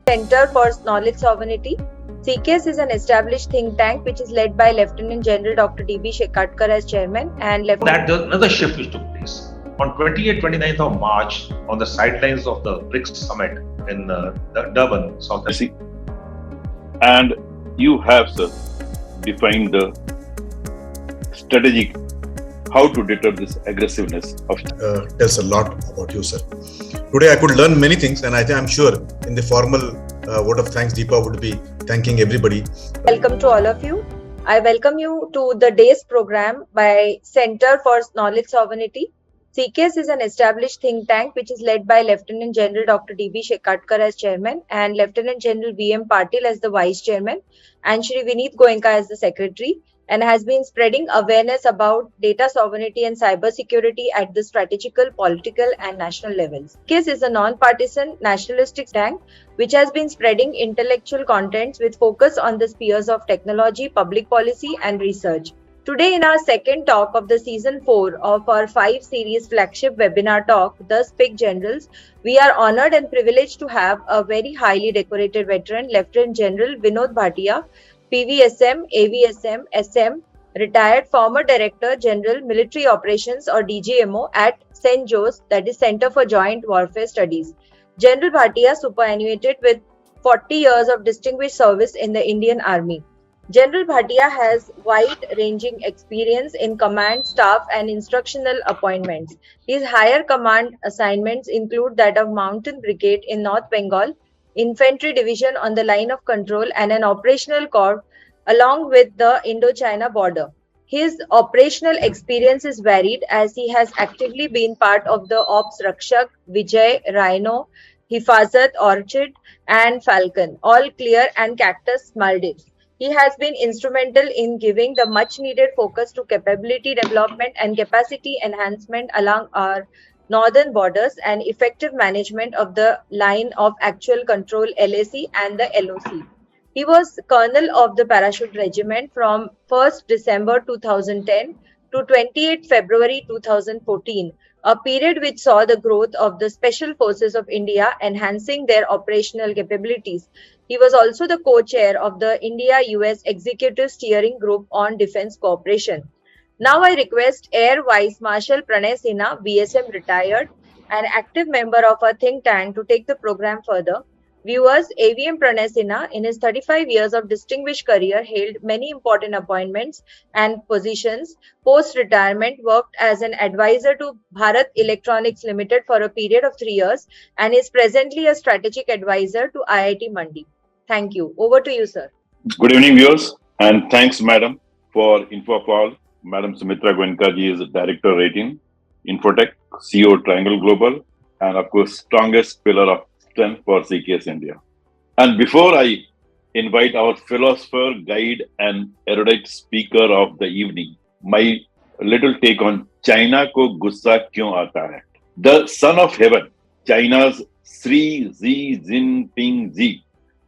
Center for Knowledge Sovereignty. CKS is an established think tank which is led by Lieutenant General Dr. D.B. Shekatkar as chairman and another shift which took place. On 28th-29th of March, on the sidelines of the BRICS summit in Durban, South Africa. And you have, sir, defined the strategic how to deter this aggressiveness of tells a lot about you, sir. Today I could learn many things, and I'm sure in the formal vote of thanks, Deepa would be thanking everybody. Welcome to all of you. I welcome you to the DAYS program by Center for Knowledge Sovereignty. CKS is an established think tank which is led by Lieutenant General Dr. D.B. Shekatkar as chairman and Lieutenant General V.M. Patil as the vice chairman and Shri Vineet Goenka as the secretary, and has been spreading awareness about data sovereignty and cyber security at the strategical, political and national levels. CKS is a non-partisan nationalistic tank which has been spreading intellectual contents with focus on the spheres of technology, public policy and research. Today in our second talk of the season 4 of our 5 series flagship webinar talk, Thus Spake Generals, we are honored and privileged to have a very highly decorated veteran, Lieutenant General Vinod Bhatia, PVSM, AVSM, SM, retired former Director General Military Operations or DGMO at St. Joe's, that is Center for Joint Warfare Studies. General Bhatia superannuated with 40 years of distinguished service in the Indian Army. General Bhatia has wide-ranging experience in command, staff and instructional appointments. His higher command assignments include that of Mountain Brigade in North Bengal, Infantry Division on the line of control and an operational corps along with the Indo-China border. His operational experience is varied as he has actively been part of the Ops Rakshak, Vijay, Rhino, Hifazat, Orchid and Falcon, All Clear and Cactus Maldives. He has been instrumental in giving the much needed focus to capability development and capacity enhancement along our northern borders and effective management of the line of actual control LAC and the LOC. He was Colonel of the Parachute Regiment from 1st December 2010 to 28 February 2014, a period which saw the growth of the Special Forces of India enhancing their operational capabilities. He was also the co-chair of the India-US Executive Steering Group on Defence Cooperation. Now I request Air Vice Marshal Pranay Sinha, VSM retired, an active member of our think tank, to take the program further. Viewers, AVM Pranay Sinha, in his 35 years of distinguished career, held many important appointments and positions. Post-retirement, worked as an advisor to Bharat Electronics Limited for a period of 3 years and is presently a strategic advisor to IIT Mandi. Thank you. Over to you, sir. Good evening, viewers, and thanks, madam, for info of all. Madam Sumitra Goenka ji is Director Rating, Infotech, CEO Triangle Global, and of course, strongest pillar of strength for CKS India. And before I invite our philosopher, guide, and erudite speaker of the evening, my little take on China ko gussa kyun aata hai. The son of heaven, China's Xi Jinping Xi,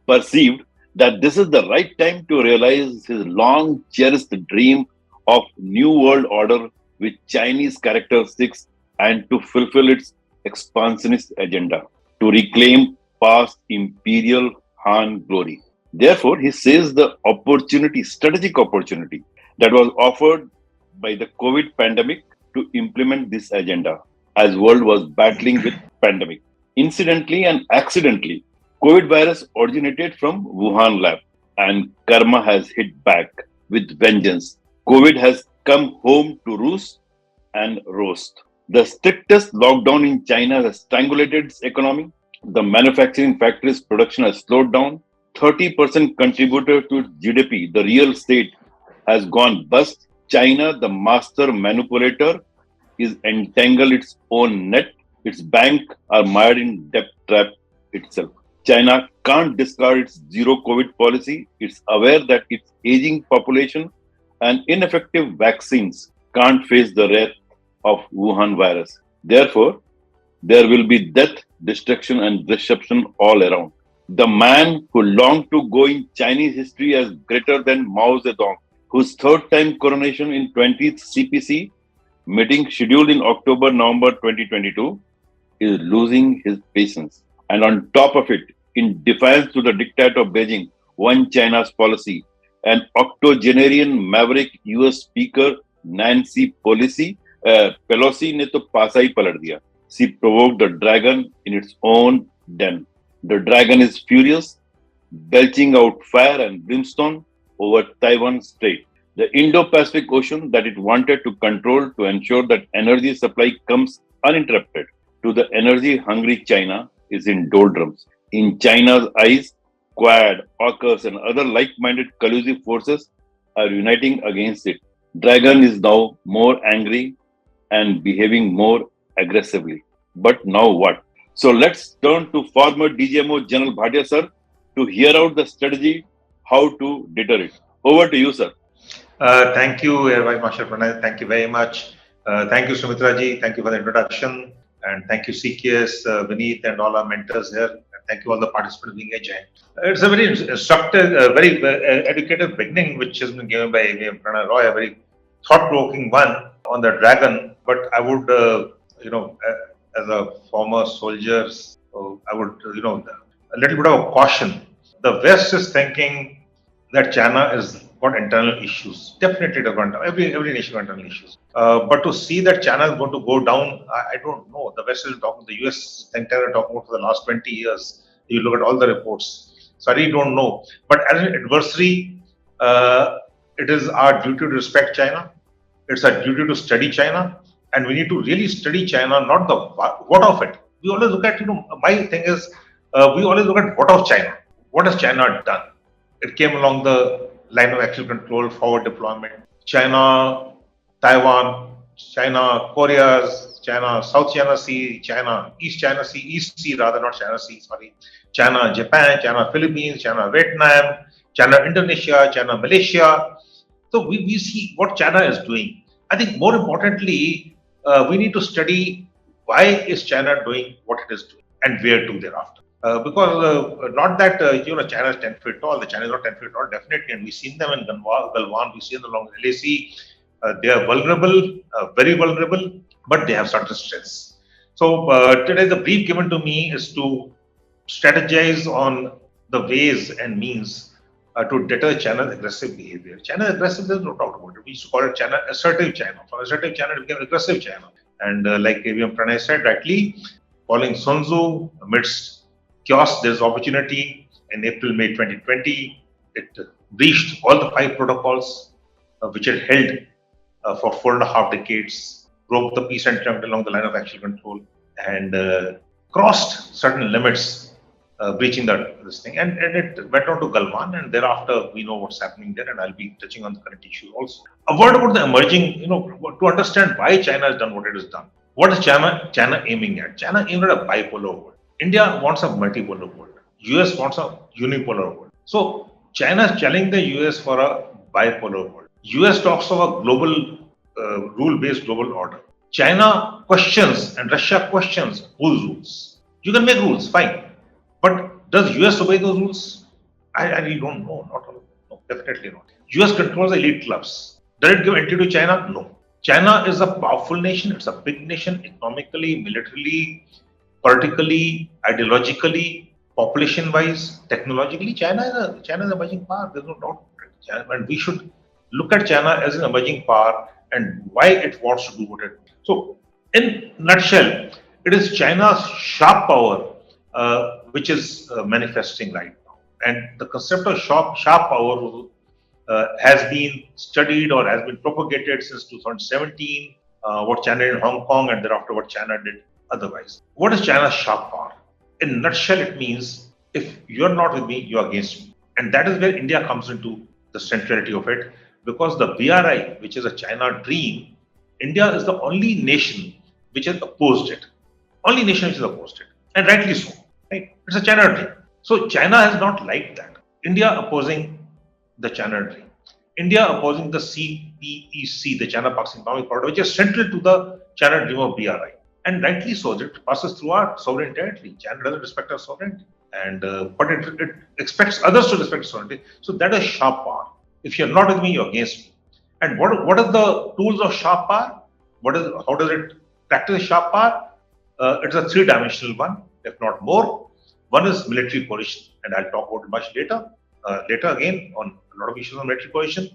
perceived that this is the right time to realize his long cherished dream of New World Order with Chinese characteristics and to fulfill its expansionist agenda, to reclaim past imperial Han glory. Therefore, he sees the opportunity, strategic opportunity that was offered by the COVID pandemic to implement this agenda as world was battling with pandemic. Incidentally and accidentally, COVID virus originated from Wuhan lab and karma has hit back with vengeance. COVID has come home to roost and roast. The strictest lockdown in China has strangulated its economy. The manufacturing factories' production has slowed down. 30% contributor to its GDP, the real estate, has gone bust. China, the master manipulator, is entangled its own net. Its banks are mired in debt trap itself. China can't discard its zero COVID policy. It's aware that its aging population and ineffective vaccines can't face the wrath of Wuhan virus. Therefore, there will be death, destruction and disruption all around. The man who longed to go in Chinese history as greater than Mao Zedong, whose third time coronation in 20th CPC meeting scheduled in October-November 2022, is losing his patience. And on top of it, in defiance to the diktat of Beijing, one China's policy, an octogenarian maverick US Speaker Nancy Pelosi ने तो पासा ही पलट दिया. She provoked the dragon in its own den. The dragon is furious, belching out fire and brimstone over Taiwan Strait, the Indo-Pacific Ocean that it wanted to control to ensure that energy supply comes uninterrupted to the energy-hungry China is in doldrums. In China's eyes, Quad, AUKUS, and other like-minded collusive forces are uniting against it. Dragon is now more angry and behaving more aggressively. But now what? So let's turn to former DGMO General Bhatia sir to hear out the strategy how to deter it. Over to you, sir. Thank you, Air Vice Marshal Pranay. Thank you very much. Thank you, Sumitra ji. Thank you for the introduction. And thank you, CKS, Vineet, and all our mentors here. And thank you, all the participants being joined. It's a very instructive, very educative beginning, which has been given by AVM Pranay Roy, a very thought-provoking one on the dragon. But I would, as a former soldier, I would, a little bit of a caution. The West is thinking that China is got internal issues. Definitely, every nation got internal issues. But to see that China is going to go down, I don't know. The West is talking, the US think tank are talking about for the last 20 years. You look at all the reports. So I really don't know. But as an adversary, it is our duty to respect China. It's our duty to study China. And we need to really study China, not the what of it. We always look at, my thing is, we always look at what of China. What has China done? It came along the line of actual control, forward deployment. China, Taiwan, China, Korea's, China, South China Sea, China, East China Sea, East Sea rather, not China Sea, sorry. China, Japan, China, Philippines, China, Vietnam, China, Indonesia, China, Malaysia. So we see what China is doing. I think more importantly, we need to study why is China doing what it is doing and where to thereafter. Because not that China is 10 feet tall, the China is not 10 feet tall, definitely, and we've seen them in Galwan, we've seen them along LAC. They are vulnerable, very vulnerable, but they have certain strengths. So today the brief given to me is to strategize on the ways and means to deter China's aggressive behavior. China aggressive, there's no doubt about it. We used to call it China assertive China. From assertive China, it became aggressive China. And like AVM Pranay said rightly, following Sun Tzu, amidst chaos, there's opportunity. In April, May 2020, it breached all the 5 protocols which it held for 4.5 decades, broke the peace and trend along the line of actual control, and crossed certain limits, breaching this thing. And it went on to Galwan, and thereafter we know what's happening there, and I'll be touching on the current issues also. A word about the emerging, to understand why China has done what it has done. What is China aiming at? China aimed at a bipolar world. India wants a multipolar world. US wants a unipolar world. So China is challenging the US for a bipolar world. US talks of a global, rule-based global order. China questions and Russia questions whose rules. You can make rules, fine. But does US obey those rules? I really don't know. Not all of them. No, definitely not. US controls elite clubs. Does it give entry to China? No. China is a powerful nation. It's a big nation economically, militarily, politically, ideologically, population-wise, technologically. China is an emerging power. There's no doubt. And we should look at China as an emerging power and why it wants to do what it does. So, in a nutshell, it is China's sharp power which is manifesting right now. And the concept of sharp power has been studied or has been propagated since 2017, what China did in Hong Kong and thereafter what China did otherwise. What is China's sharp power? In a nutshell, it means if you're not with me, you're against me. And that is where India comes into the centrality of it, because the BRI, which is a China dream, India is the only nation which has opposed it. Only nation which has opposed it. And rightly so. Right? It's a China dream. So China has not liked that. India opposing the China dream. India opposing the CPEC, the China-Pakistan Economic Corridor, which is central to the China dream of BRI. And rightly so, it passes through our sovereign territory. China doesn't respect our sovereignty. And but it expects others to respect sovereignty. So that is sharp power. If you're not with me, you're against me. And what are the tools of sharp power? How does it practice sharp power? It's a 3-dimensional one, if not more. One is military coalition, and I'll talk about it much later again on a lot of issues on military coalition.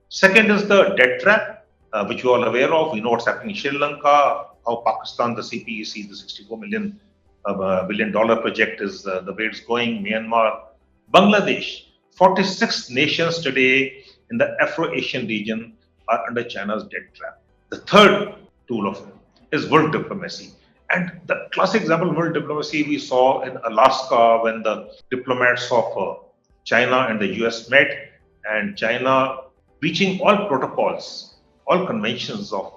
Second is the debt trap, which you are all aware of. We know what's happening in Sri Lanka, how Pakistan, the CPEC, the $64 billion project is the way it's going. Myanmar, Bangladesh, 46 nations today in the Afro-Asian region are under China's debt trap. The third tool of it is world diplomacy. And the classic example of world diplomacy we saw in Alaska when the diplomats of China and the US met, and China breaching all protocols, all conventions of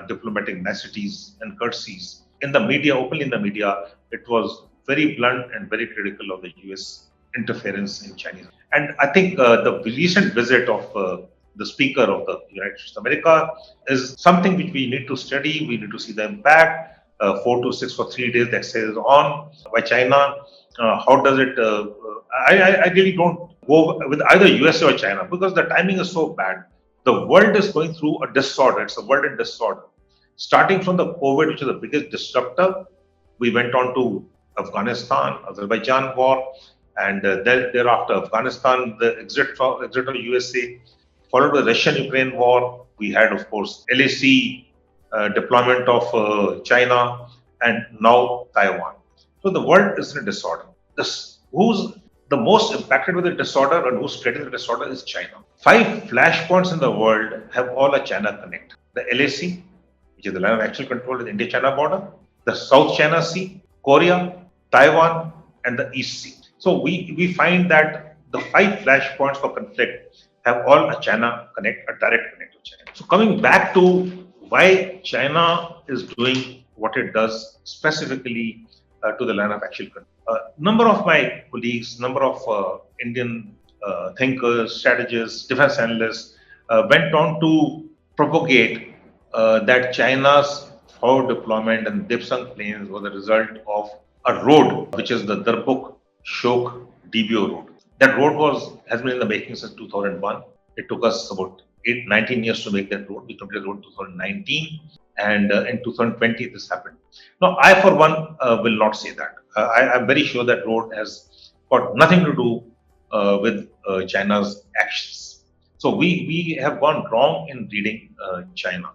diplomatic niceties and courtesies. In the media, openly in the media, it was very blunt and very critical of the US interference in Chinese. And I think the recent visit of the Speaker of the United States of America is something which we need to study. We need to see the impact. 4 to 6 for 3 days, the exercise is on by China. How does it? I really don't go with either USA or China because the timing is so bad. The world is going through a disorder. It's a world in disorder. Starting from the COVID, which is the biggest disruptor, we went on to Afghanistan, Azerbaijan war, and thereafter Afghanistan, the exit of USA, followed by the Russian-Ukraine war. We had, of course, LAC deployment of China, and now Taiwan. So the world is in a disorder. Who's the most impacted with the disorder and who's creating the disorder is China. 5 flashpoints in the world have all a China connect. The LAC, which is the line of actual control of the India-China border, the South China Sea, Korea, Taiwan, and the East Sea. So we find that the 5 flashpoints for conflict have all a China connect, a direct connect to China. So coming back to why China is doing what it does specifically to the line of actual control. Number of my colleagues, number of Indian thinkers, strategists, defense analysts went on to propagate that China's forward deployment and Dipsang planes was a result of a road, which is the Darbuk-Shok DBO road. That road has been in the making since 2001. It took us about 19 years to make that road. We completed the road in 2019, and in 2020 this happened. Now, I for one will not say that. I'm very sure that road has got nothing to do with China's actions. So we have gone wrong in reading China.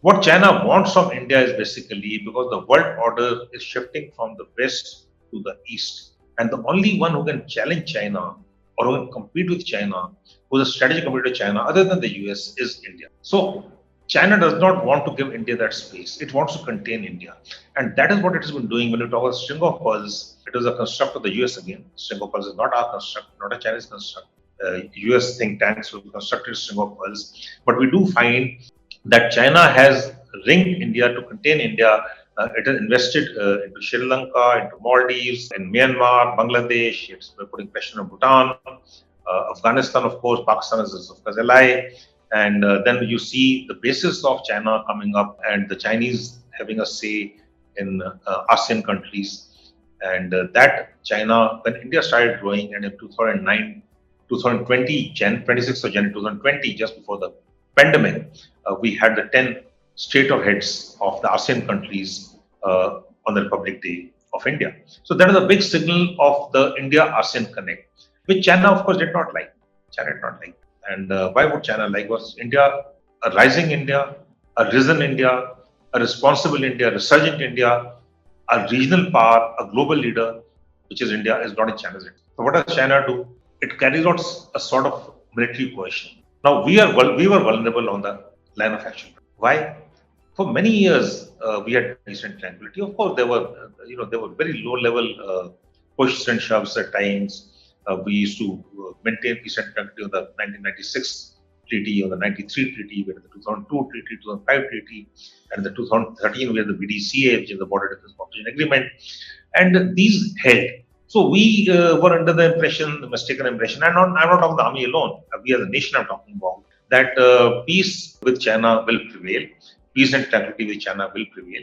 What China wants from India is basically because the world order is shifting from the west to the east, and the only one who can challenge China or who can compete with China, who's a strategic competitor to China other than the US, is India. So China does not want to give India that space. It wants to contain India. And that is what it has been doing. When you talk about string of pearls, it is a construct of the US again. String of pearls is not our construct, not a Chinese construct. US think tanks have constructed string of pearls. But we do find that China has ringed India to contain India. It has invested into Sri Lanka, into Maldives, in Myanmar, Bangladesh. It's putting pressure on Bhutan. Afghanistan, of course, Pakistan is of course ally. And then you see the basis of China coming up and the Chinese having a say in ASEAN countries. And that China, when India started growing, and in 2009, 2020, 26th of January 2020, just before the pandemic, we had the 10 state of heads of the ASEAN countries on the Republic Day of India. So that is a big signal of the India-ASEAN connect, which China, of course, did not like. China did not like. And why would China like? Was India a rising India, a risen India, a responsible India, a resurgent India, a regional power, a global leader, which is India, is not in China's interest. So what does China do? It carries out a sort of military coercion. Now we were vulnerable on the line of action. Why? For many years we had decent tranquility. Of course, there were very low level pushes and shoves at times. We used to maintain peace and tranquility on the 1996 treaty, on the 93 treaty, we had the 2002 treaty, 2005 treaty, and the 2013 we had the BDCA, which is the Border Defense Cooperation Agreement, and these held. So we were under the mistaken impression, and I'm not talking the army alone. We as a nation, I'm talking about that peace with China will prevail, peace and tranquility with China will prevail,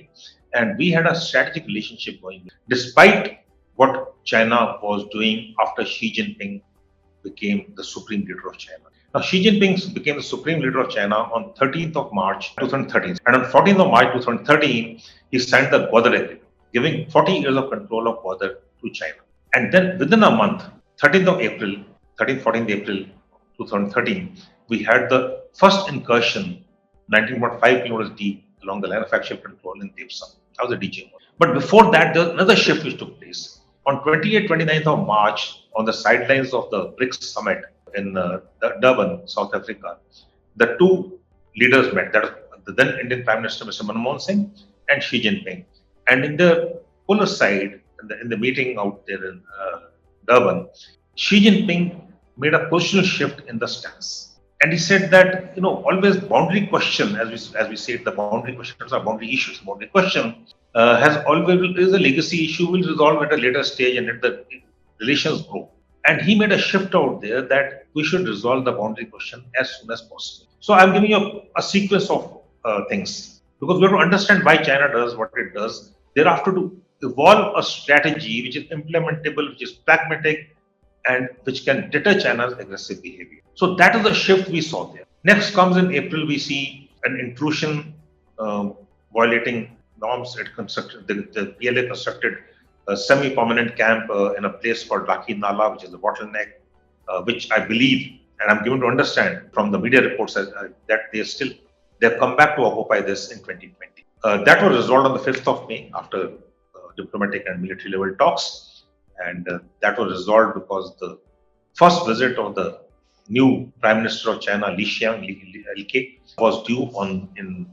and we had a strategic relationship going, despite what China was doing after Xi Jinping became the supreme leader of China. Now, Xi Jinping became the supreme leader of China on 13th of March 2013. And on 14th of March 2013, he signed the Gwadar Agreement, giving 40 years of control of Gwadar to China. And then within a month, 13th of April, 13th, 14th April 2013, we had the first incursion, 19.5 kilometers deep along the line of actual control in Depsam. That was the DJ mode. But before that, there was another shift which took place. On 28th, 29th of March, on the sidelines of the BRICS summit in Durban, South Africa, the two leaders met. That was the then Indian Prime Minister, Mr. Manmohan Singh, and Xi Jinping. And in the polar side, in the meeting out there in Durban, Xi Jinping made a positional shift in the stance. And he said that, always boundary question, as we say, the boundary questions are boundary issues. Boundary question has always is a legacy issue, will resolve at a later stage and let the relations grow. And he made a shift out there that we should resolve the boundary question as soon as possible. So I'm giving you a sequence of things because we have to understand why China does what it does. Thereafter, to evolve a strategy which is implementable, which is pragmatic, and which can deter China's aggressive behavior. So that is the shift we saw there. Next comes in April, we see an intrusion violating norms. The PLA constructed a semi-permanent camp in a place called Rakhi Nala, which is the bottleneck, which I believe, and I'm given to understand from the media reports that they've come back to occupy this in 2020. That was resolved on the 5th of May after diplomatic and military level talks, and that was resolved because the first visit of the new Prime Minister of China, Li Qiang, LK, was due in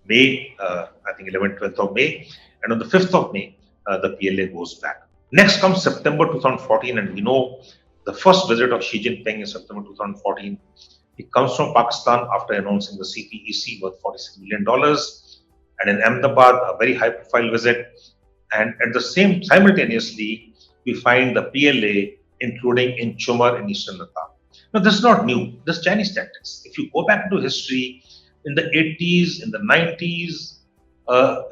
May, I think 11th, 12th of May, and on the 5th of May, the PLA goes back. Next comes September 2014, and we know the first visit of Xi Jinping in September 2014. He comes from Pakistan after announcing the CPEC worth $46 million, and in Ahmedabad, a very high-profile visit. And at the simultaneously, we find the PLA including in Chumar in eastern Ladakh. Now, this is not new. This is Chinese tactics. If you go back into history, in the 80s, in the 90s,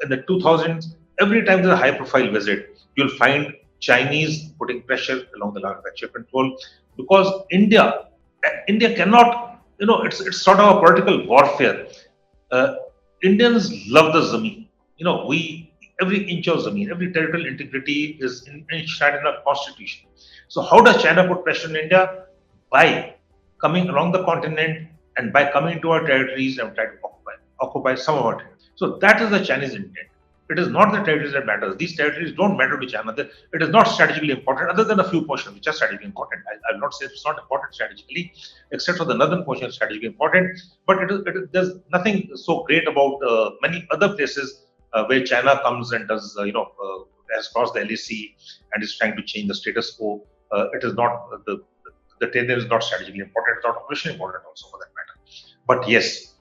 in the 2000s, every time there's a high-profile visit, you'll find Chinese putting pressure along the line of actual control because India cannot, it's sort of a political warfare. Indians love the Zameen. Every inch of Zameen, every territorial integrity is enshrined in our constitution. So how does China put pressure on India? By coming along the continent and by coming to our territories and try to occupy some of our territories. So that is the Chinese intent. It is not the territories that matter. These territories don't matter to China. It is not strategically important, other than a few portions which are strategically important. I will not say it's not important strategically, except for the northern portion is strategically important. But there's nothing so great about many other places where China comes and does, has crossed the LAC and is trying to change the status quo. It is not the territory is not strategically important. It's not operationally important also for that matter. But yes,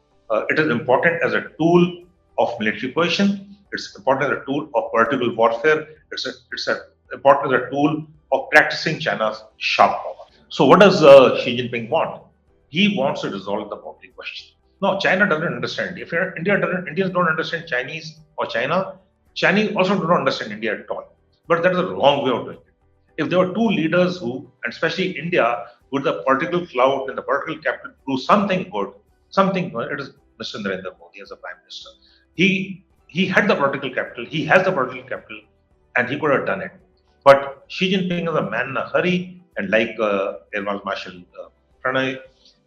it is important as a tool of military coercion. It's important as a tool of political warfare. It's important as a tool of practicing China's sharp power. So what does Xi Jinping want? He wants to resolve the boundary question. No, China doesn't understand. If Indians don't understand Chinese or China, Chinese also do not understand India at all. But that is the wrong way of doing it. If there were two leaders who, and especially India, with the political clout and the political capital, do something good, it is Mr. Narendra Modi as a Prime Minister. He had the political capital, he has the political capital, and he could have done it. But Xi Jinping is a man in a hurry, and like Air Vice Marshal Pranay,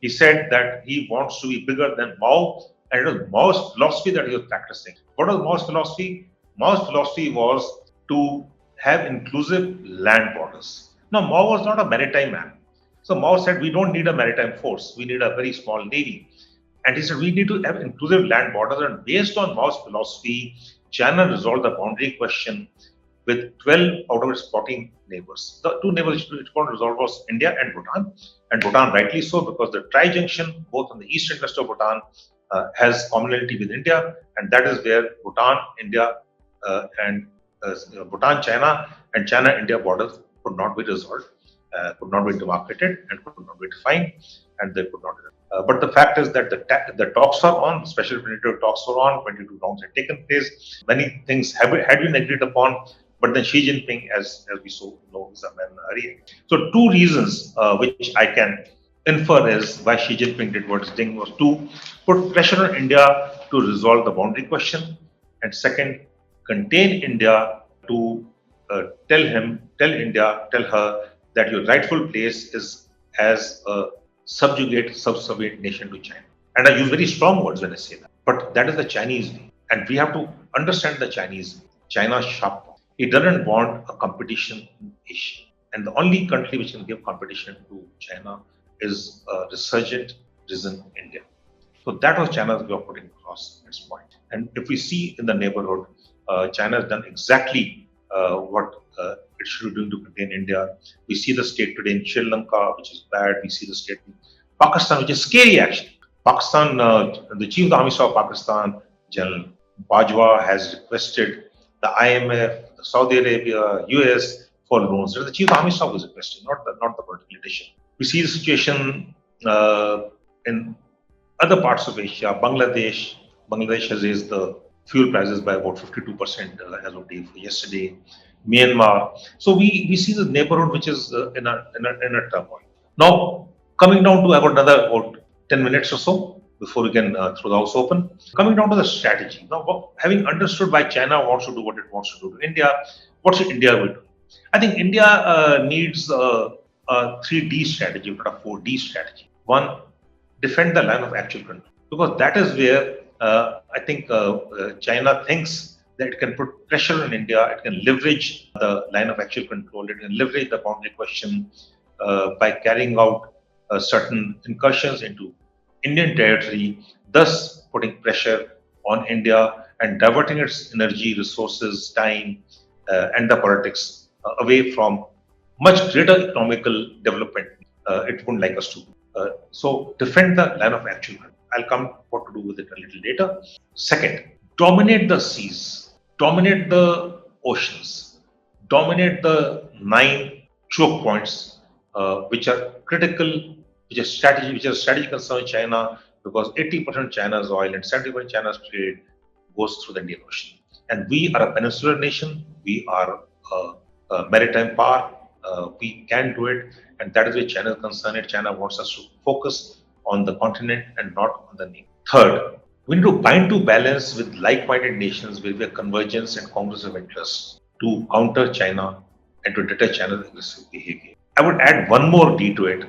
he said that he wants to be bigger than Mao, and it was Mao's philosophy that he was practicing. What was Mao's philosophy? Mao's philosophy was to have inclusive land borders. Now, Mao was not a maritime man. So Mao said, we don't need a maritime force, we need a very small navy. And he said, we need to have inclusive land borders. And based on Mao's philosophy, China resolved the boundary question with 12 out of its 14 neighbors. The two neighbors which got resolved was India and Bhutan. And Bhutan rightly so, because the tri-junction, both on the east and west of Bhutan, has commonality with India. And that is where Bhutan, India, and Bhutan, China, and China-India borders could not be resolved, could not be demarcated, and could not be defined, and they could not. But the fact is that the talks are on, special military talks are on, 22 rounds had taken place, many things had been agreed upon, but then Xi Jinping, as we so know, is a man in a hurry. So two reasons which I can infer is why Xi Jinping did what he's doing was to put pressure on India to resolve the boundary question, and second, contain India to tell India, tell her that your rightful place is as a subservient nation to China. And I use very strong words when I say that. But that is the Chinese way. And we have to understand the Chinese way. China's sharp. It doesn't want a competition in Asia. And the only country which can give competition to China is a resurgent, risen India. So that was China's way of putting across its point. And if we see in the neighborhood, China has done exactly what it should be doing to contain India. We see the state today in Sri Lanka, which is bad. We see the state in Pakistan, which is scary actually. Pakistan, the Chief of the Army Staff of Pakistan, General Bajwa, has requested the IMF, the Saudi Arabia, US for loans. The Chief of the Army Staff was requesting, not the political leadership. We see the situation in other parts of Asia. Bangladesh has raised the fuel prices by about 52% as of day for yesterday. Myanmar. So we see the neighborhood which is in a turmoil. Now coming down to about another about 10 minutes or so before we can throw the house open. Coming down to the strategy. Now, having understood why China wants to do what it wants to do to India, what should India do? I think India needs a 3D strategy, not a 4D strategy. One, defend the line of actual control, because that is where I think China thinks that it can put pressure on India, it can leverage the line of actual control, it can leverage the boundary question by carrying out certain incursions into Indian territory, thus putting pressure on India and diverting its energy, resources, time, and the politics away from much greater economical development it wouldn't like us to do. So defend the line of actual control. I'll come what to do with it a little later. Second, dominate the seas, dominate the oceans, dominate the 9 choke points which are critical, which are strategy concern in China, because 80% of China's oil and 70% of China's trade goes through the Indian Ocean. And we are a peninsular nation, we are a maritime power, we can do it, and that is where China is concerned. China wants us to focus on the continent and not on the name. Third, we need to bind to balance with like-minded nations where we have convergence and congress of interest to counter China and to deter China's aggressive behavior. I would add one more D to it,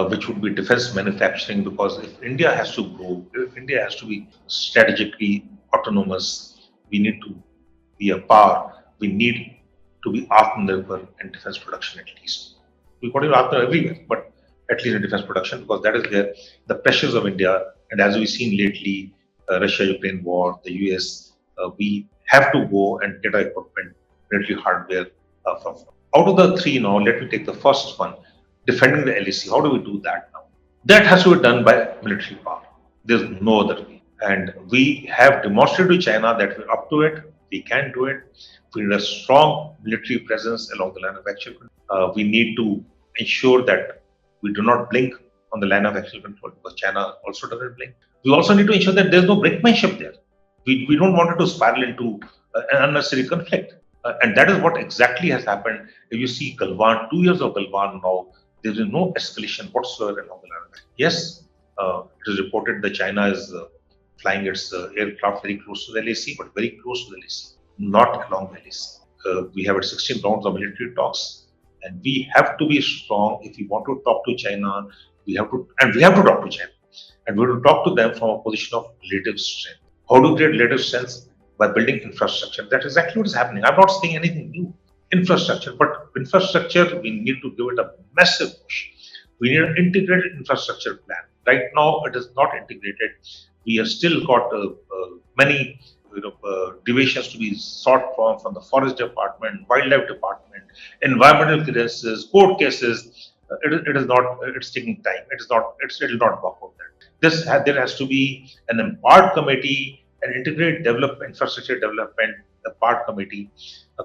which would be defense manufacturing, because if India has to grow, if India has to be strategically autonomous, we need to be a power. We need to be Atmanirbhar in defense production at least. We got to be Atmanirbhar everywhere, but at least in defense production, because that is where the pressures of India, and as we've seen lately, Russia-Ukraine war, the US, we have to go and get our equipment, military hardware from. Out of the three now, let me take the first one, defending the LAC. How do we do that now? That has to be done by military power. There's no other way. And we have demonstrated to China that we're up to it. We can do it. We need a strong military presence along the line of actual control. We need to ensure that we do not blink on the line of actual control, because China also doesn't blink. We also need to ensure that there's no brinkmanship there. We don't want it to spiral into an unnecessary conflict. And that is what exactly has happened. If you see Galwan, 2 years of Galwan now, there is no escalation whatsoever along the line. Yes, it is reported that China is flying its aircraft very close to the LAC, but very close to the LAC, not along the LAC. We have had 16 rounds of military talks, and we have to be strong if we want to talk to China. We have to talk to China, and we have to talk to them from a position of relative strength. How to create relative strength? By building infrastructure. That's exactly what is happening. I'm not saying anything new. Infrastructure, but infrastructure, we need to give it a massive push. We need an integrated infrastructure plan. Right now, it is not integrated. We have still got many deviations to be sought from the forest department, wildlife department, environmental clearances, court cases. It is not. It's taking time. It will not work out there. There has to be an empowered committee, an integrated infrastructure development, a part committee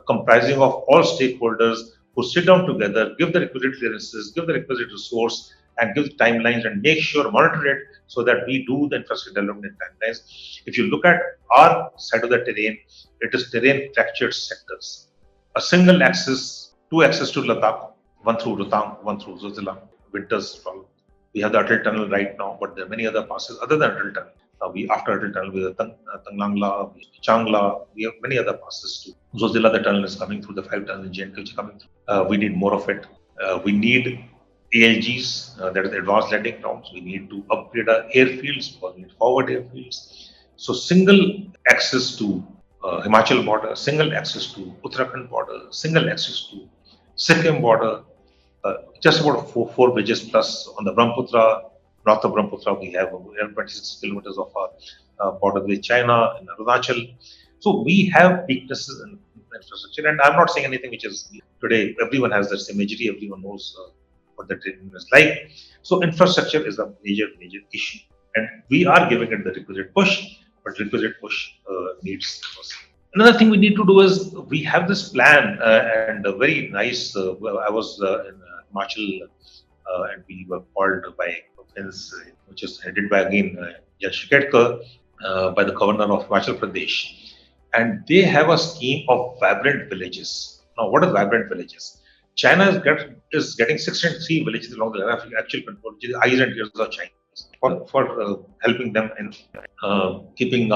comprising of all stakeholders who sit down together, give the requisite clearances, give the requisite resource, and give timelines and make sure, monitor it, so that we do the infrastructure development timelines. If you look at our side of the terrain, it is terrain fractured sectors. A single axis, 2 axes to Ladakh, one through Rohtang, one through Zojila, winters problem. We have the Atal Tunnel right now, but there are many other passes other than Atal Tunnel. We after Atal Tunnel, we have Tanglangla, Changla, we have many other passes too. Zojila, the tunnel is coming through, the 5 tunnels in Gen which are coming through. We need more of it. We need ALGs, that is advanced landing grounds. We need to upgrade our airfields, because we need forward airfields. So single access to Himachal border, single access to Uttarakhand border, single access to Sikkim border, just about four bridges plus on the Brahmaputra, north of Brahmaputra, we have 26 kilometers of border with China and Arunachal. So we have weaknesses in infrastructure, and I'm not saying anything which is today. Everyone has this imagery, everyone knows what the training is like. So infrastructure is a major issue, and we are giving it the requisite push, but requisite push needs. Another thing we need to do is we have this plan and a very nice. I was in Himachal and we were called by friends, which is headed by again Gen Shekatkar, by the governor of Himachal Pradesh, and they have a scheme of vibrant villages. Now, what is vibrant villages? China is getting 63 villages along the line of actual control, which is eyes and ears of China, for helping them in keeping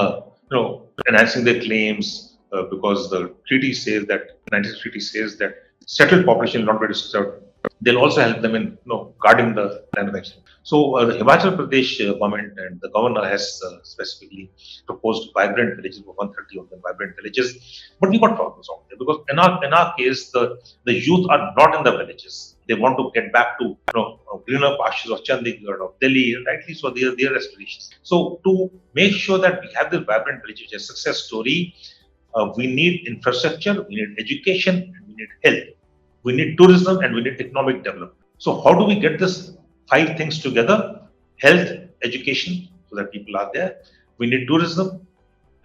enhancing their claims, because the treaty says that 19th treaty says that settled population will not be disturbed. They'll also help them in guarding the land of action. So the Himachal Pradesh government and the governor has specifically proposed vibrant villages, 130 of them vibrant villages. But we got problems out there, because in our case the youth are not in the villages. They want to get back to greener pastures of Chandigarh, of Delhi, and rightly so, their aspirations. So to make sure that we have this vibrant village, which is a success story, we need infrastructure, we need education, and we need health. We need tourism and we need economic development. So how do we get this 5 things together? Health, education, so that people are there. We need tourism,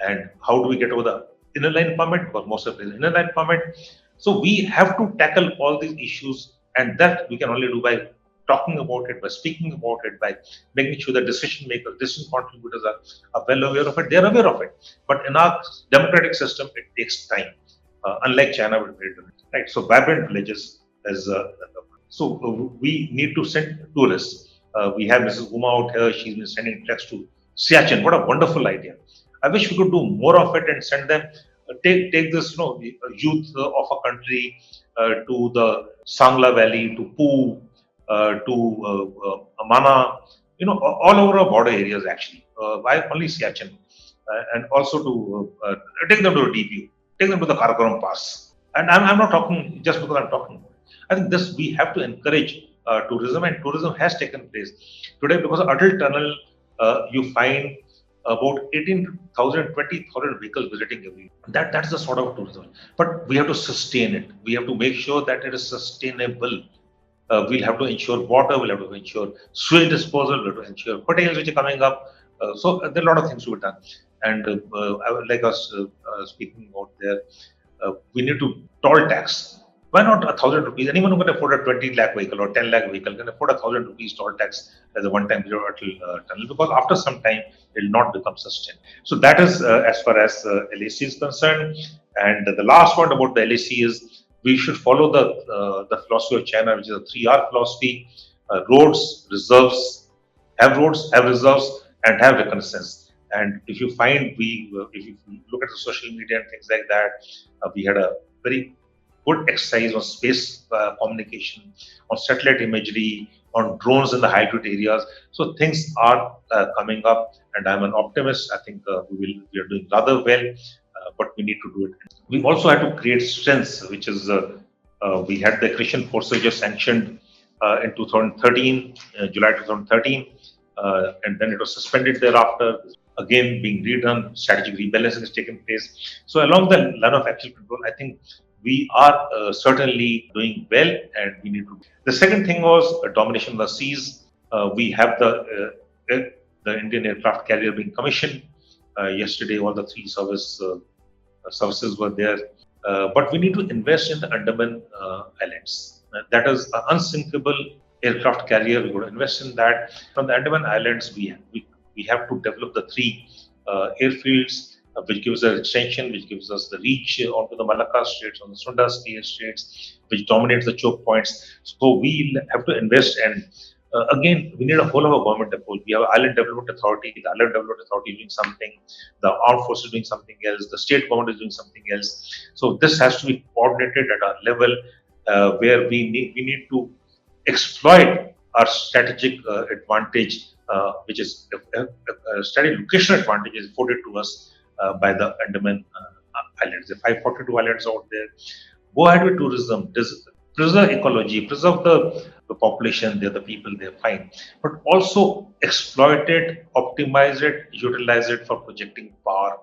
and how do we get over the inner line permit? Because most of it is inner line permit. So we have to tackle all these issues, and that we can only do by talking about it, by speaking about it, by making sure that decision makers, decision contributors are well aware of it. They are aware of it. But in our democratic system, it takes time. Unlike China, right? So vibrant villages as we need to send tourists. We have Mrs. Uma out here. She's been sending treks to Siachen. What a wonderful idea! I wish we could do more of it and send them. Take this, youth of a country to the Sangla Valley, to Poo, to Amana, all over our border areas actually. Why only Siachen? And also to take them to a deep view. Take them to the Karakoram Pass. And I'm not talking just because I'm talking. I think we have to encourage tourism, and tourism has taken place. Today, because of Atal Tunnel, you find about 18,000, 20,000 vehicles visiting every year. That's the sort of tourism. But we have to sustain it. We have to make sure that it is sustainable. We'll have to ensure water, we'll have to ensure sewage disposal, we'll have to ensure hotels which are coming up. So there are a lot of things to be done. And I would like us speaking out there, we need to toll tax. Why not 1,000 rupees? Anyone who can afford a 20 lakh vehicle or 10 lakh vehicle can afford 1,000 rupees toll tax as a one-time tunnel, because after some time it will not become sustained. So that is as far as LAC is concerned. And the last one about the LAC is we should follow the philosophy of China, which is a 3R philosophy: roads, reserves, have reserves, and have reconnaissance. And if you find if you look at the social media and things like that, we had a very good exercise on space communication, on satellite imagery, on drones in the high altitude areas. So things are coming up, and I'm an optimist. I think we are doing rather well, but we need to do it. We also had to create strengths, which is we had the accretion forces just sanctioned in 2013, July 2013, and then it was suspended thereafter. Again, being redone, strategic rebalancing has taken place. So along the line of actual control, I think we are certainly doing well, and we need to. The second thing was domination of the seas. We have the Indian aircraft carrier being commissioned. Yesterday, all the 3 services were there. But we need to invest in the Andaman Islands. That is an unsinkable aircraft carrier. We're going to invest in that. From the Andaman Islands, we have to develop the 3 airfields, which gives us extension, which gives us the reach onto the Malacca Straits, on the Sunda Straits, which dominates the choke points. So we have to invest, and Again, we need a whole of a government approach. We have Island Development Authority. The Island Development Authority is doing something. The armed forces is doing something else. The state government is doing something else. So this has to be coordinated at a level where we need to exploit our strategic advantage, which is a strategic location advantage is afforded to us by the Andaman Islands. The 542 islands out there. Go ahead with tourism. Preserve ecology, preserve the population there, the people there, fine. But also exploit it, optimize it, utilize it for projecting power,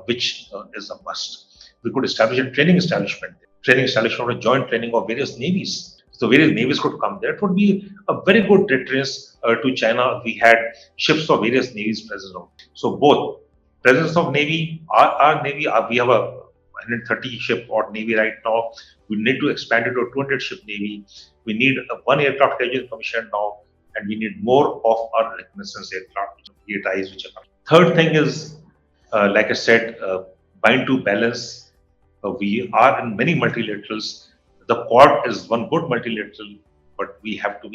which is a must. We could establish a training establishment of joint training of various navies. So various navies could come there. It would be a very good deterrence to China. We had ships of various navies present. So both presence of navy, our navy, we have a 130 ship or navy right now. We need to expand it to a 200 ship navy. We need one aircraft carrier commission now, and we need more of our reconnaissance aircraft, ATIs, which are. Third thing is, like I said, bind to balance. We are in many multilaterals. The Quad is one good multilateral, but we have to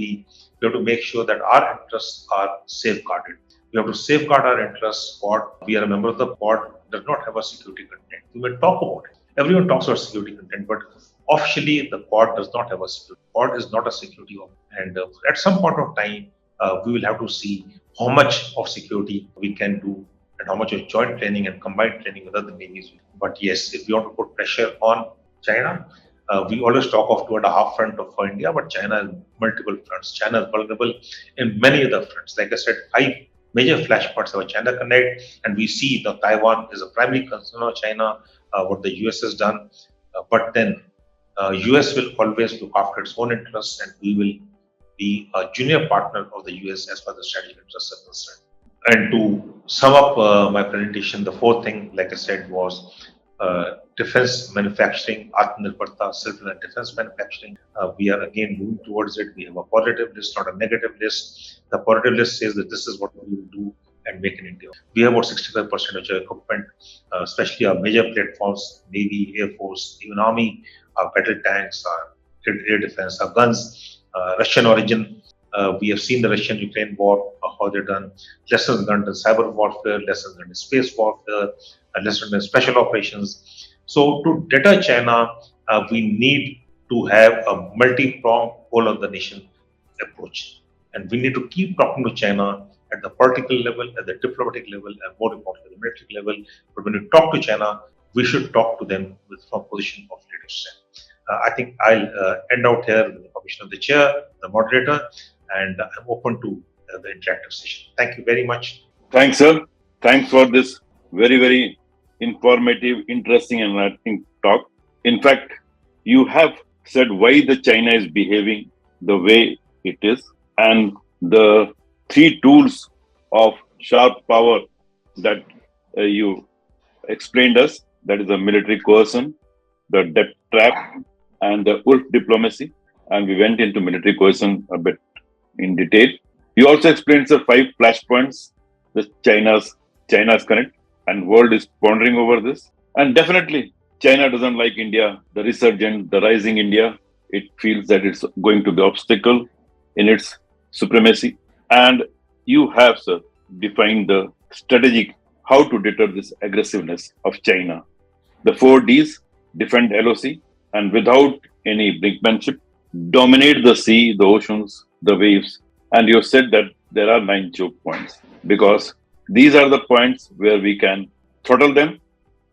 make sure that our interests are safeguarded. We have to safeguard our interests. Quad, we are a member of the Quad, does not have a security content. We will talk about it. Everyone talks about security content, but officially the Quad does not have a security. Quad is not a security and at some point of time, we will have to see how much of security we can do and how much of joint training and combined training with other navies. But yes, if we want to put pressure on China, we always talk of 2.5 front of India, but China has multiple fronts. China is vulnerable in many other fronts. Like I said, 5 major flashpoints of China Connect, and we see that Taiwan is a primary concern of China, what the US has done. But then US will always look after its own interests, and we will be a junior partner of the US as far as the strategic interests are concerned. And to sum up my presentation, the fourth thing, like I said, was defense manufacturing, Atmanirbharta, self-reliant defense manufacturing. We are again moving towards it. We have a positive list, not a negative list. The positive list says that this is what we will do and make in India. We have about 65% of our equipment, especially our major platforms, Navy, Air Force, even Army, our battle tanks, our air defense, our guns, Russian origin. We have seen the Russian-Ukraine war, how they're done, lessons learned in cyber warfare, lessons learned in space warfare, lessons learned in special operations. So to deter China, we need to have a multi-pronged whole of the nation approach. And we need to keep talking to China at the political level, at the diplomatic level, and more importantly, the military level. But when we talk to China, we should talk to them from a position of leadership. I think I'll end out here with the permission of the chair, the moderator, and I'm open to the interactive session. Thank you very much. Thanks, sir. Thanks for this very, very informative, interesting, and enlightening talk. In fact, you have said why the China is behaving the way it is, and the 3 tools of sharp power that you explained us, that is the military coercion, the debt trap, and the wolf diplomacy. And we went into military coercion a bit in detail. You also explained the 5 flashpoints that China's connect, and world is pondering over this. And definitely, China doesn't like India, the resurgent, the rising India. It feels that it's going to be obstacle in its supremacy. And you have, sir, defined the strategic how to deter this aggressiveness of China. The 4 Ds: defend LOC, and without any brinkmanship, dominate the sea, the oceans, the waves. And you said that there are 9 choke points, because these are the points where we can throttle them,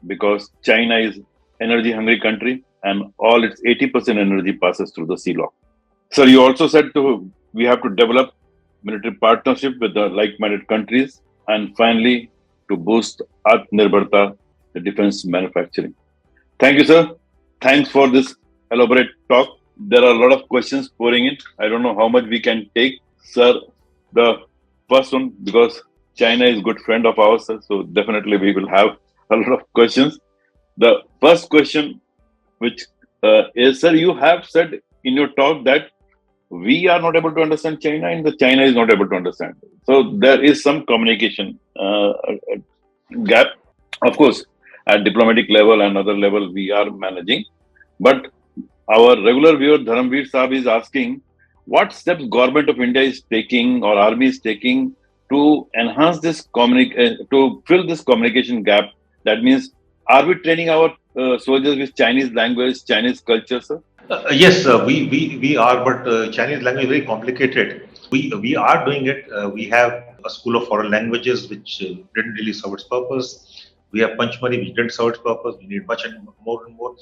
because China is energy hungry country and all its 80% energy passes through the sea lock. Sir, you also said we have to develop military partnership with the like-minded countries, and finally to boost Atmanirbharta, the defense manufacturing. Thank you, sir. Thanks for this elaborate talk. There are a lot of questions pouring in. I don't know how much we can take, sir. The first one, because China is a good friend of ours, so definitely we will have a lot of questions. The first question, which is, sir, you have said in your talk that we are not able to understand China and the China is not able to understand. So there is some communication gap. Of course, at diplomatic level and other level, we are managing. But our regular viewer, Dharamveer Saab, is asking, what steps government of India is taking or army is taking to enhance this to fill this communication gap? That means, are we training our soldiers with Chinese language, Chinese culture, sir? Yes, we are, but Chinese language is very complicated. We are doing it. We have a school of foreign languages which didn't really serve its purpose. We have Panchmari which didn't serve its purpose. We need much and more and more.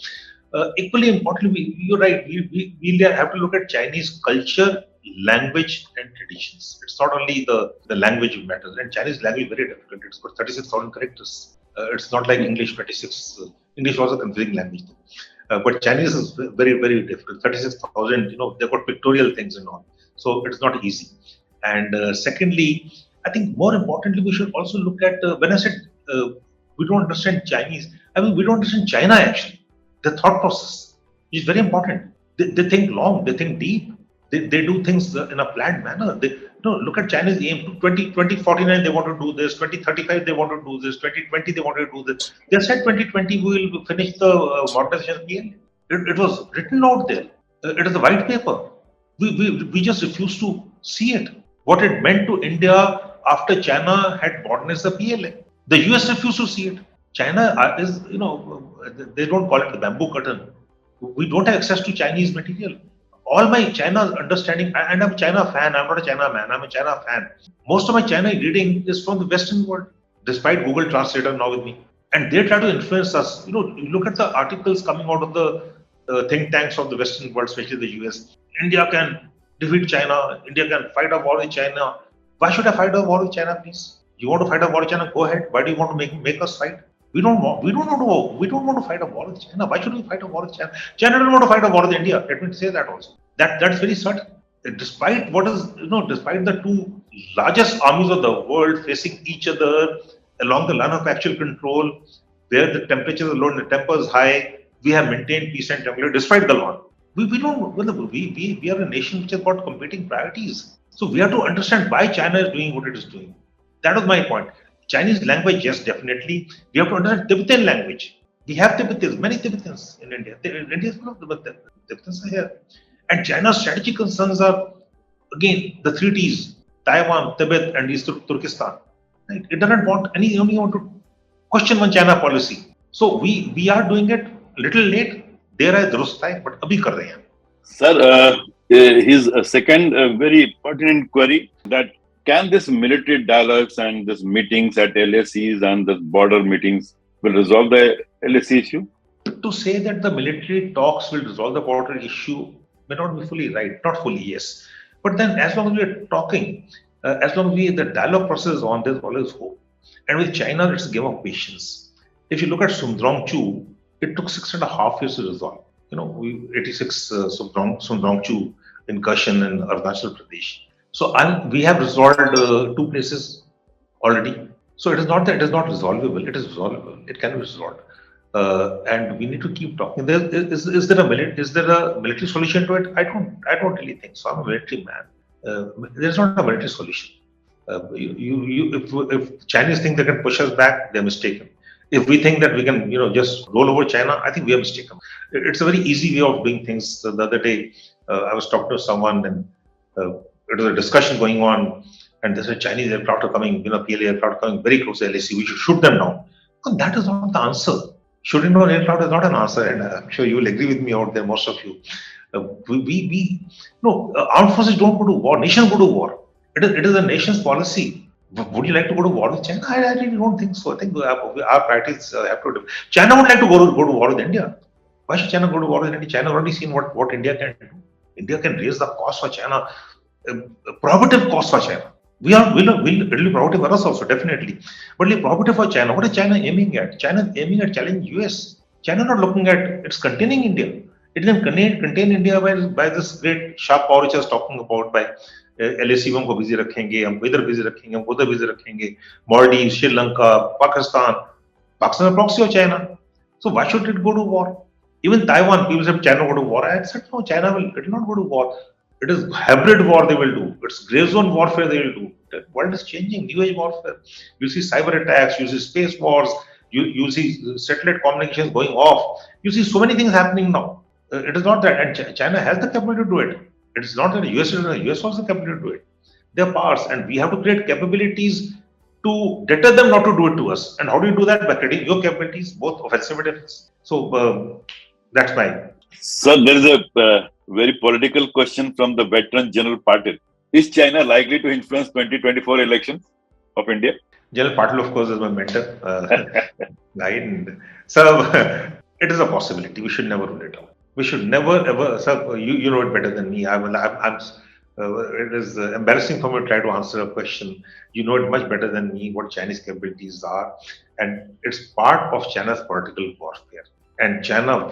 Equally importantly, you're right. We have to look at Chinese culture, language, and traditions. It's not only the language that matters. And Chinese language is very difficult. It's got 36,000 characters. It's not like English 26. English was a confusing language. But Chinese is very, very difficult. 36,000, they've got pictorial things and all. So it's not easy. And secondly, I think more importantly, we should also look at, when I said we don't understand Chinese, I mean, we don't understand China actually. The thought process is very important. They think long, they think deep. They do things in a planned manner. Look at China's aim. 2049, they want to do this. 2035, they want to do this. 2020, they want to do this. They said 2020, we will finish the modernization PL. It was written out there. It is a white paper. We just refuse to see it. What it meant to India after China had modernized the PLA. The US refused to see it. China is, they don't call it the bamboo curtain. We don't have access to Chinese material. All my China understanding, and I'm a China fan, I'm not a China man, I'm a China fan. Most of my China reading is from the Western world, despite Google Translator now with me. And they try to influence us. You look at the articles coming out of the think tanks of the Western world, especially the US. India can defeat China, India can fight a war with China. Why should I fight a war with China, please? You want to fight a war with China? Go ahead. Why do you want to make us fight? We don't want to fight a war with China. Why should we fight a war with China? China doesn't want to fight a war with India. Let me say that also. That's very certain. Despite despite the two largest armies of the world facing each other along the line of actual control, where the temperatures are low and the temper is high, we have maintained peace and tranquility despite the law. We are a nation which has got competing priorities. So we have to understand why China is doing what it is doing. That was my point. Chinese language, yes, definitely. We have to understand Tibetan language. We have Tibetans, many Tibetans in India. India is full of Tibetans are here. And China's strategic concerns are, again, the three T's: Taiwan, Tibet, and East Turkestan. Right? It doesn't want only want to question one China policy. So we are doing it a little late. देर है दुरुस्त है but अभी कर रहे हैं. Sir, his second very pertinent query, that can this military dialogues and this meetings at LACs and the border meetings will resolve the LAC issue? To say that the military talks will resolve the border issue may not be fully right, not fully, yes. But then as long as we are talking, as long as the dialogue process is on, there's always hope. And with China, it's a game of patience. If you look at Sundrangchu, it took 6.5 years to resolve. 86 Sundrangchu incursion in Arunachal Pradesh. So we have resolved 2 places already. So it is not that it is not resolvable. It is resolvable. It can be resolved. And we need to keep talking. Is there a military solution to it? I don't really think so. I'm a military man. There's not a military solution. If Chinese think they can push us back, they're mistaken. If we think that we can, just roll over China, I think we are mistaken. It's a very easy way of doing things. The other day, I was talking to someone, and it was a discussion going on, and they said Chinese aircraft are coming, PLA aircraft are coming very close to LAC. We should shoot them down. But that is not the answer. Shooting down aircraft is not an answer, and I'm sure you will agree with me out there, most of you. Armed forces don't go to war. Nations go to war. It is a nation's policy. Would you like to go to war with China? I really don't think so. I think our priorities have to. China would like to go to war with India. Why should China go to war with India? China has already seen what India can do. India can raise the cost for China, prohibitive cost for China. It'll be prohibitive for us also, definitely. But it'll be prohibitive for China. What is China aiming at? China is aiming at challenging US. China not looking at it's containing India. It can contain India by this great sharp power which I was talking about, by LAC में हमको busy रखेंगे, हमको इधर busy रखेंगे, हमको उधर busy रखेंगे, Maldives, Sri Lanka, Pakistan is proxy of China. So why should it go to war? Even Taiwan, people said China will go to war. I said no, China will not go to war. It is hybrid war they will do. It's gray zone warfare they will do. The world is changing, new age warfare. You see cyber attacks, you see space wars, you see satellite communications going off. You see so many things happening now. It is not that, and China has the capability to do it. It's not that the US is the US was the capability to do it. They're powers, and we have to create capabilities to deter them not to do it to us. And how do you do that? By creating your capabilities, both offensive and defense. So that's my. Sir, there is a very political question from the veteran General Patil. Is China likely to influence 2024 elections of India? General Patil, of course, is my mentor. And so it is a possibility. We should never rule it out. We should never ever. Sir, you know it better than me. It is embarrassing for me to try to answer a question. You know it much better than me what Chinese capabilities are, and it's part of China's political warfare. And China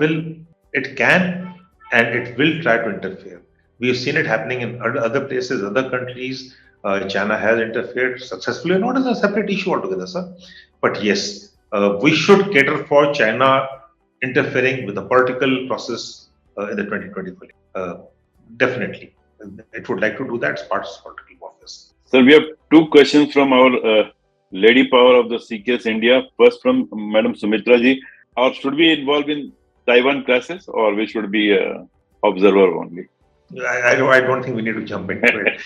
it can, and it will try to interfere. We have seen it happening in other places, other countries. China has interfered successfully, not as a separate issue altogether, sir. But yes, we should cater for China interfering with the political process in the 2024. Definitely. It would like to do that as part of political warfare. Sir, we have two questions from our lady power of the CKS India. First from Madam Sumitra ji. Or should we involve in Taiwan crisis, or we should be observer only? I don't think we need to jump into it.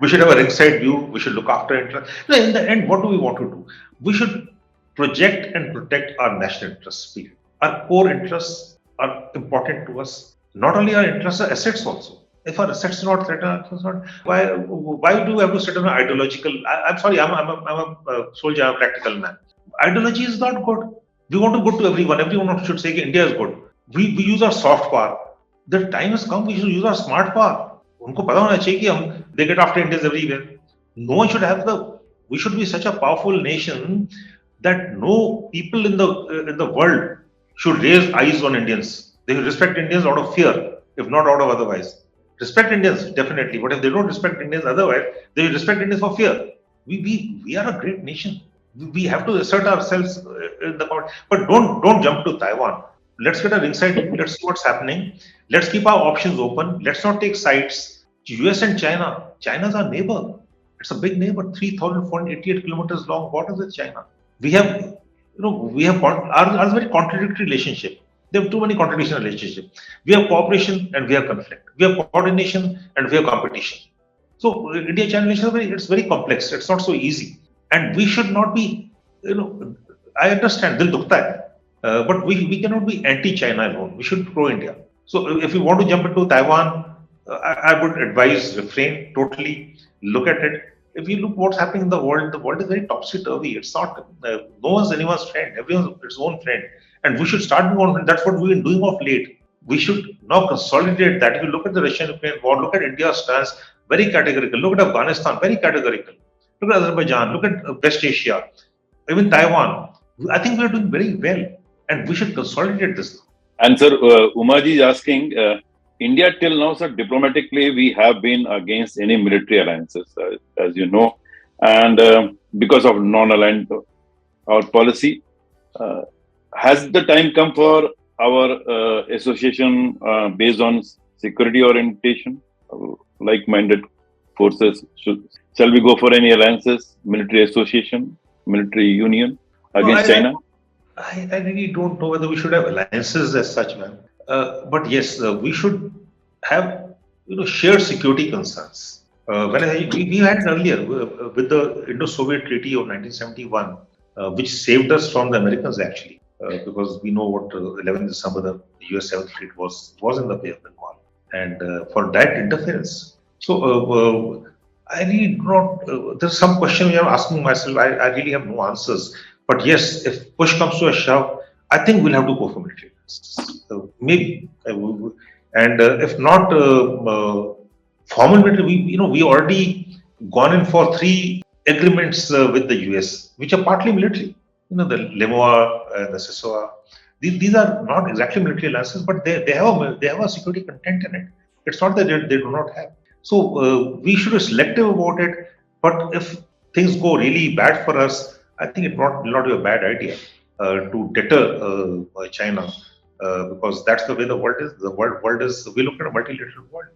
We should have a ringside view. We should look after interest. No, in the end, what do we want to do? We should project and protect our national interests. Our core interests are important to us. Not only our interests, our assets also. If our assets are not threatened, why do we have to sit on an ideological? I'm sorry, I'm a soldier, I'm a practical man. Ideology is not good. We want to go to everyone. Everyone should say India is good. We use our soft power. The time has come. We should use our smart power. उनको पता होना चाहिए कि they get after Indians everywhere. No one should have we should be such a powerful nation that no people in the world should raise eyes on Indians. They will respect Indians out of fear, if not out of otherwise. Respect Indians, definitely. But if they don't respect Indians otherwise, they will respect Indians for fear. We are a great nation. We have to assert ourselves in the court. But don't jump to Taiwan. Let's get a ringside view. Let's see what's happening. Let's keep our options open. Let's not take sides. US and China. China's our neighbor. It's a big neighbor. 3,488 kilometers long borders with China. We have ours very contradictory relationship. There are too many contradictions in relationships. We have cooperation and we have conflict. We have coordination and we have competition. So India-China relationship, it's very complex. It's not so easy. And we should not be, I understand, dil dukhta hai, but we cannot be anti-China alone. We should pro-India. So if we want to jump into Taiwan, I would advise refrain totally, look at it. If you look what's happening in the world is very topsy-turvy. It's not, no one's anyone's friend. Everyone's its own friend. And we should start doing on. That's what we've been doing of late. We should now consolidate that. If you look at the Russian-Ukraine war, look at India's stance, very categorical. Look at Afghanistan, very categorical. Look at Azerbaijan, look at West Asia, even Taiwan. I think we're doing very well, and we should consolidate this. And sir, Umaji is asking, India till now, sir, diplomatically, we have been against any military alliances, as you know, and because of non-aligned our policy. Has the time come for our association based on security orientation, like-minded forces? Shall we go for any alliances, military association, military union against China? I really don't know whether we should have alliances as such, man. But yes, we should have shared security concerns. We had earlier with the Indo-Soviet Treaty of 1971, which saved us from the Americans actually, because we know what 11th December the US 7th Fleet was in the Bay of Bengal, and for that interference. So I really not. There's some question I'm asking myself. I really have no answers. But yes, if push comes to a shove, I think we'll have to go for military. Maybe, and if not formal military, we already gone in for 3 agreements with the US, which are partly military. The LEMOA, the CISOA. These are not exactly military alliances, but they have a security content in it. It's not that they do not have. So we should be selective about it. But if things go really bad for us, I think it will not be a bad idea to deter China, because that's the way the world is. The world is, we look at a multilateral world.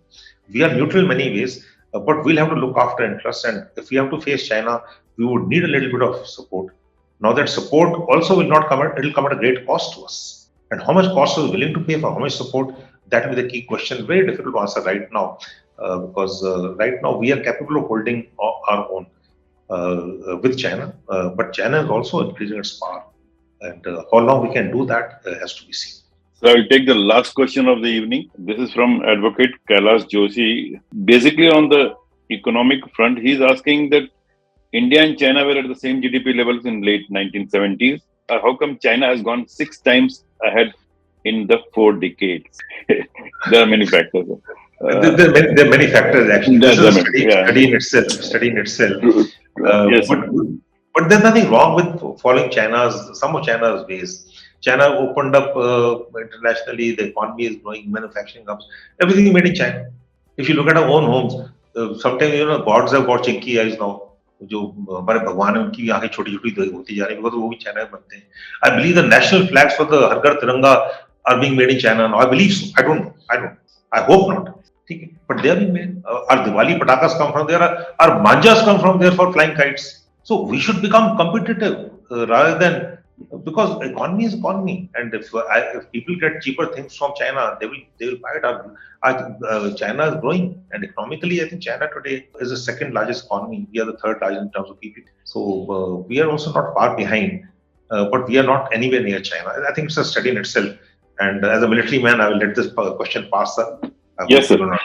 We are neutral in many ways, but we'll have to look after interests. And if we have to face China, we would need a little bit of support. Now that support also will not come at, it will come at a great cost to us. And how much cost are we willing to pay for how much support? That will be the key question. Very difficult to answer right now because right now we are capable of holding our own with China, but China is also increasing its power, and how long we can do that has to be seen. So I'll take the last question of the evening. This is from Advocate Kailash Joshi. Basically, on the economic front, he's asking that India and China were at the same GDP levels in late 1970s. How come China has gone 6 times ahead in the 4 decades? There are many factors. There are many factors actually. This is a study in itself. True. Yes. But there's nothing wrong with following some of China's ways. China opened up internationally. The economy is growing, manufacturing comes, everything made in China. If you look at our own homes, sometimes gods have got chinky eyes now. जो हमारे भगवान है उनकी आंखें छोटी छोटी होती जा रही है, वो भी चाइना में बनते हैं. I believe the national flags for the हर घर तिरंगा are being made in China now. I believe so. I don't know. I hope not. But they are being made. Our Diwali patakas come from there. Our manjas come from there for flying kites. So we should become competitive rather than, because economy is economy, and if people get cheaper things from China, they will buy it. China is growing, and economically, I think China today is the second largest economy. We are the third largest in terms of PPP. So we are also not far behind, but we are not anywhere near China. I think it's a study in itself. And as a military man, I will let this question pass, sir. Yes, sir.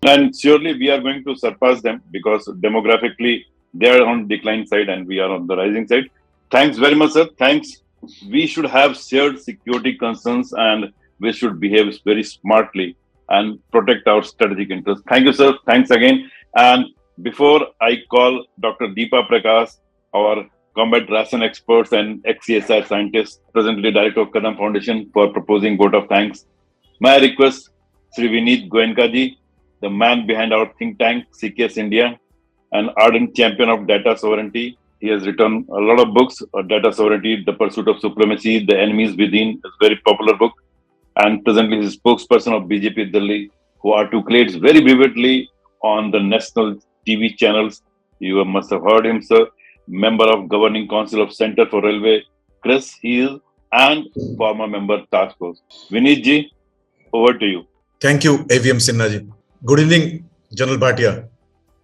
And surely we are going to surpass them because demographically they are on decline side and we are on the rising side. Thanks very much, sir. Thanks. We should have shared security concerns and we should behave very smartly and protect our strategic interests. Thank you, sir. Thanks again. And before I call Dr. Deepa Prakash, our combat ration experts and ex-CSI scientist, presently director of Kadam Foundation, for proposing vote of thanks, may I request Sri Vineet Goenkaji, the man behind our think tank, CKS India, an ardent champion of data sovereignty. He has written a lot of books on data sovereignty, The Pursuit of Supremacy, The Enemies Within, is a very popular book. And presently he is spokesperson of BJP Delhi, who articulates very vividly on the national TV channels. You must have heard him, sir. Member of Governing Council of Center for Railway, Chris Hill, and former member Task Force. Vineet ji, over to you. Thank you, AVM Sinha. Good evening, General Bhatia.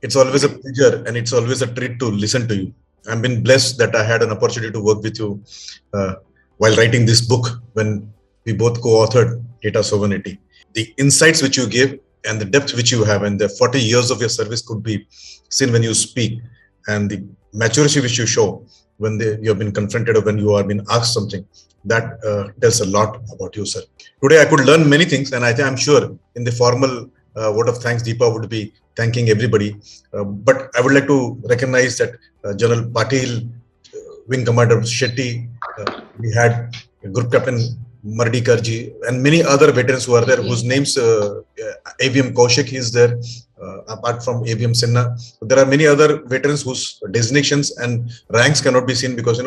It's always a pleasure and it's always a treat to listen to you. I've been blessed that I had an opportunity to work with you while writing this book when we both co-authored Data Sovereignty. The insights which you gave and the depth which you have and the 40 years of your service could be seen when you speak, and the maturity which you show when you have been confronted or when you are being asked something, that tells a lot about you, sir. Today I could learn many things, and I'm sure in the formal vote of thanks, Deepa would be thanking everybody. But I would like to recognize that General Patil, Wing Commander Shetty, we had Group Captain Mardikarji, and many other veterans who are there, whose names, AVM Kaushik is there, apart from AVM Sinha. There are many other veterans whose designations and ranks cannot be seen because,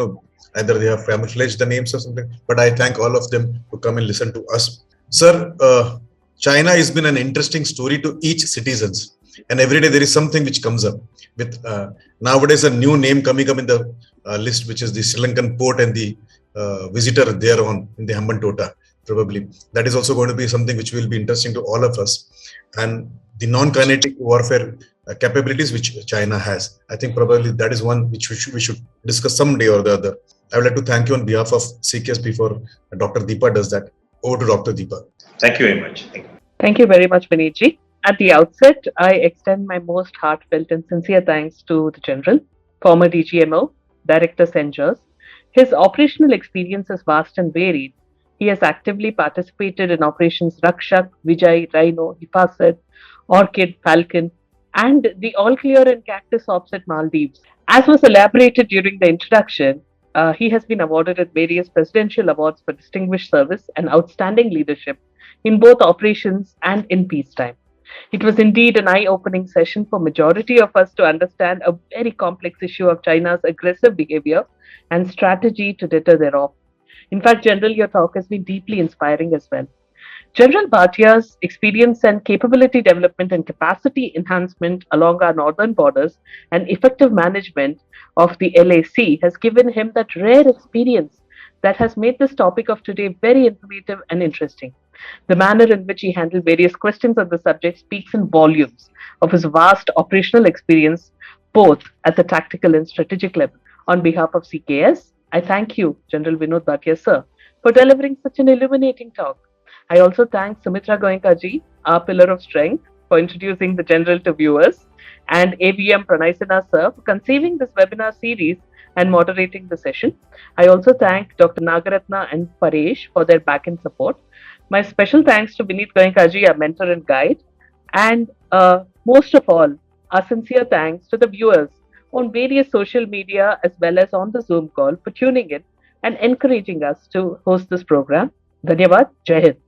either they have camouflaged the names or something. But I thank all of them to come and listen to us. Sir, China has been an interesting story to each citizens. And every day there is something which comes up. With nowadays a new name coming up in the list, which is the Sri Lankan port and the visitor there on in the Hambantota, probably. That is also going to be something which will be interesting to all of us. And the non-kinetic warfare capabilities which China has, I think probably that is one which we should discuss someday or the other. I would like to thank you on behalf of CKS before Dr. Deepa does that. Over to Dr. Deepa. Thank you very much. Thank you very much, Vineetji. At the outset, I extend my most heartfelt and sincere thanks to the General, former DGMO, Director Centers. His operational experience is vast and varied. He has actively participated in operations Rakshak, Vijay, Rhino, Hifazat, Orchid, Falcon, and the All Clear and Cactus Ops at Maldives. As was elaborated during the introduction, he has been awarded with various presidential awards for distinguished service and outstanding leadership in both operations and in peacetime. It was indeed an eye-opening session for majority of us to understand a very complex issue of China's aggressive behavior and strategy to deter thereof. In fact, General, your talk has been deeply inspiring as well. General Bhatia's experience and capability development and capacity enhancement along our northern borders and effective management of the LAC has given him that rare experience that has made this topic of today very informative and interesting. The manner in which he handled various questions on the subject speaks in volumes of his vast operational experience, both at the tactical and strategic level. On behalf of CKS, I thank you, General Vinod Bhatia, sir, for delivering such an illuminating talk. I also thank Sumitra Goenkaji, our pillar of strength, for introducing the General to viewers, and AVM Pranay Sinha, sir, for conceiving this webinar series and moderating the session. I also thank Dr. Nagaratna and Paresh for their back-end support. My special thanks to Vineet Goenkaji, our mentor and guide. And most of all, our sincere thanks to the viewers on various social media as well as on the Zoom call for tuning in and encouraging us to host this program. Dhanyavad. Jai Hind.